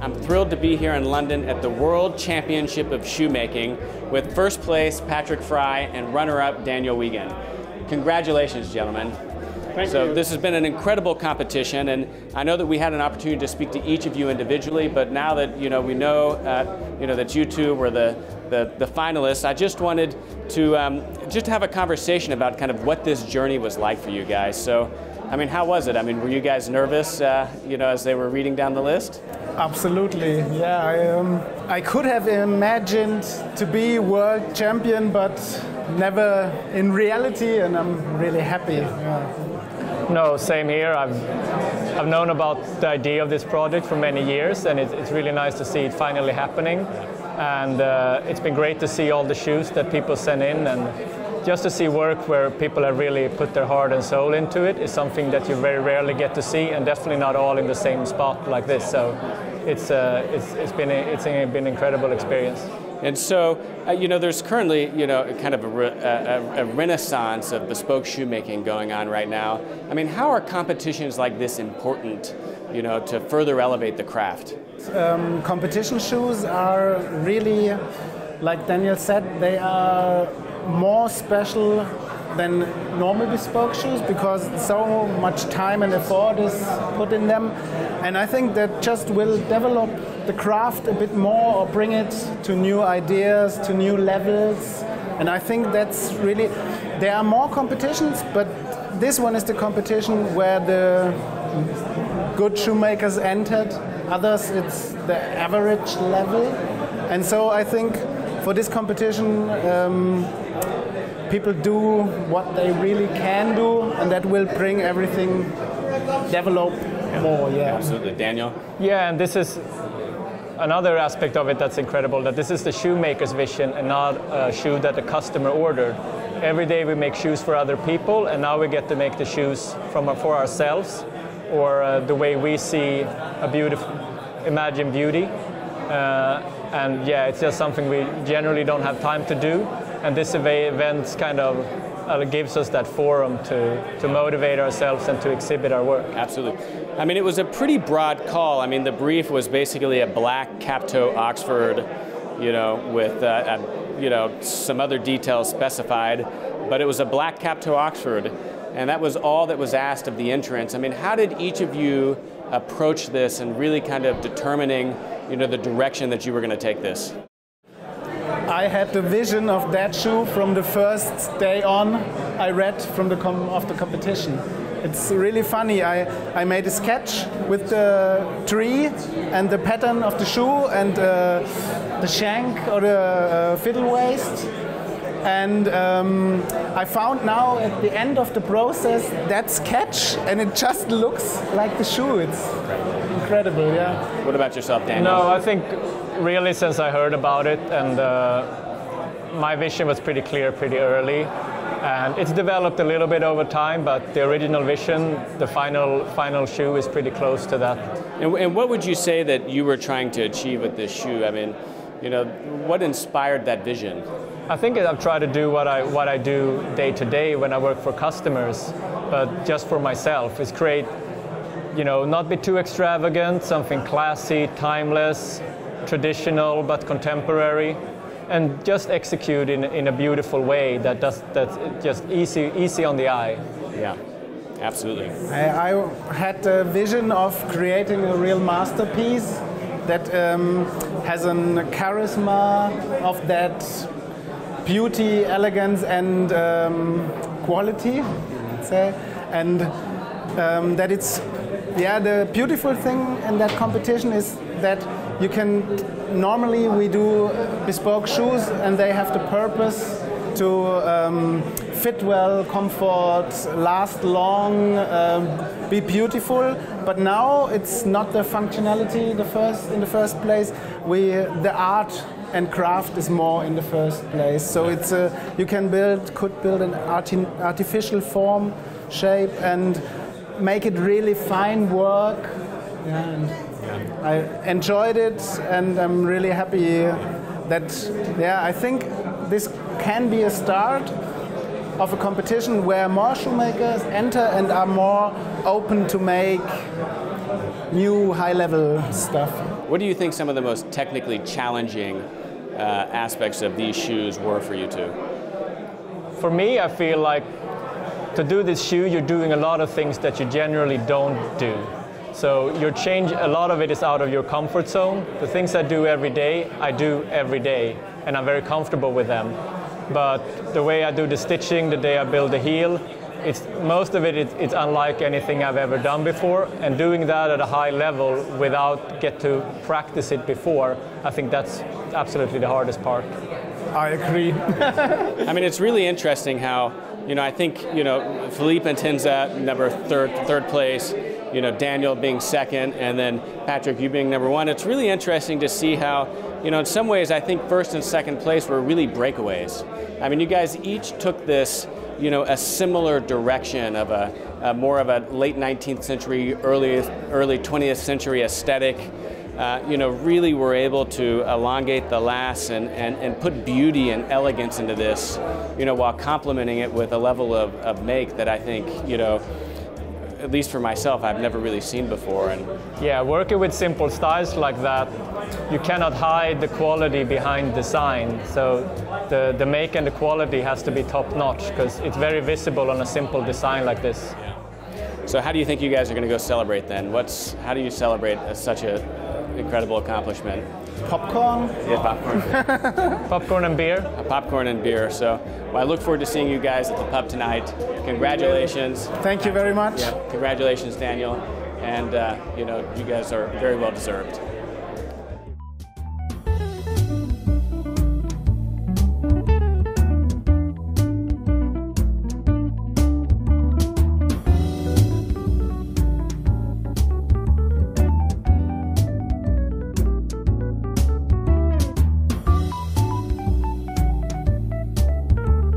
I'm thrilled to be here in London at the World Championship of Shoemaking with first place Patrick Frei and runner-up Daniel Wegan. Congratulations, gentlemen. Thank you. This has been an incredible competition, and I know that we had an opportunity to speak to each of you individually, but now that we know that you two were the finalists, I just wanted to just have a conversation about kind of what this journey was like for you guys. So, I mean, how was it? I mean, were you guys nervous, as they were reading down the list? Absolutely, yeah. I could have imagined to be world champion, but never in reality, and I'm really happy. Yeah. No, same here. I've known about the idea of this project for many years, and it's really nice to see it finally happening. And it's been great to see all the shoes that people send in, and just to see work where people have really put their heart and soul into it is something that you very rarely get to see, and definitely not all in the same spot like this. So it's been an incredible experience. And so, there's currently, kind of a renaissance of bespoke shoemaking going on right now. I mean, how are competitions like this important, to further elevate the craft? Competition shoes are really, like Daniel said, they are more special than normal bespoke shoes because so much time and effort is put in them, and I think that just will develop the craft a bit more or bring it to new ideas, to new levels. And I think that's really, there are more competitions, but this one is the competition where the good shoemakers entered. Others, it's the average level. And so I think for this competition, people do what they really can do, and that will bring everything develop more. Yeah, absolutely. Daniel? Yeah, and this is another aspect of it that's incredible, that this is the shoemaker's vision and not a shoe that the customer ordered. Every day we make shoes for other people, and now we get to make the shoes for ourselves, or the way we see a beautiful, imagine beauty. And yeah, it's just something we generally don't have time to do, and this event kind of gives us that forum to motivate ourselves and to exhibit our work. Absolutely. I mean, it was a pretty broad call. I mean, the brief was basically a black cap-toe Oxford, with some other details specified, but it was a black cap-toe Oxford, and that was all that was asked of the entrants. I mean, how did each of you approach this and really kind of determining, the direction that you were going to take this? I had the vision of that shoe from the first day on. I read from the competition. It's really funny. I made a sketch with the tree and the pattern of the shoe and the shank or the fiddle waist. And I found now at the end of the process that sketch, and it just looks like the shoe. It's incredible, yeah. What about yourself, Daniel? No, I think really since I heard about it, and my vision was pretty clear pretty early. And it's developed a little bit over time, but the original vision, the final shoe is pretty close to that. And what would you say that you were trying to achieve with this shoe? I mean, what inspired that vision? I think I've tried to do what I do day to day when I work for customers, but just for myself, is create, not be too extravagant, something classy, timeless, traditional but contemporary, and just execute in a beautiful way that's just easy on the eye. Yeah, absolutely. I had a vision of creating a real masterpiece that has a charisma of that beauty, elegance, and quality, let's say, and that it's, the beautiful thing in that competition is that you can, normally we do bespoke shoes and they have the purpose to fit well, comfort, last long, be beautiful, but now it's not the functionality in the first place. The art and craft is more in the first place. So it's you could build an artificial form, shape, and make it really fine work. Yeah, and I enjoyed it, and I'm really happy that, I think this can be a start of a competition where more shoemakers enter and are more open to make new high-level stuff. What do you think some of the most technically challenging aspects of these shoes were for you two? For me, I feel like to do this shoe, you're doing a lot of things that you generally don't do. So a lot of it is out of your comfort zone. The things I do every day, and I'm very comfortable with them. But the way I do the stitching, the day I build the heel, most of it's unlike anything I've ever done before, and doing that at a high level without get to practice it before, I think that's absolutely the hardest part. I agree. I mean, it's really interesting how, I think, Philippe and Tinza, third place, Daniel being second, and then Patrick, you being number one. It's really interesting to see how, in some ways, I think first and second place were really breakaways. I mean, you guys each took this, a similar direction of more of a late 19th century, early 20th century aesthetic. Really were able to elongate the lasts and put beauty and elegance into this, while complementing it with a level of make that I think, at least for myself, I've never really seen before. And yeah, working with simple styles like that, you cannot hide the quality behind design. So the make and the quality has to be top notch because it's very visible on a simple design like this. Yeah. So how do you think you guys are going to go celebrate then? How do you celebrate such an incredible accomplishment? Popcorn? Yeah, popcorn. Popcorn and beer. Popcorn and beer. So I look forward to seeing you guys at the pub tonight. Congratulations. Thank you very much. Yeah, congratulations, Daniel. And you guys are very well deserved.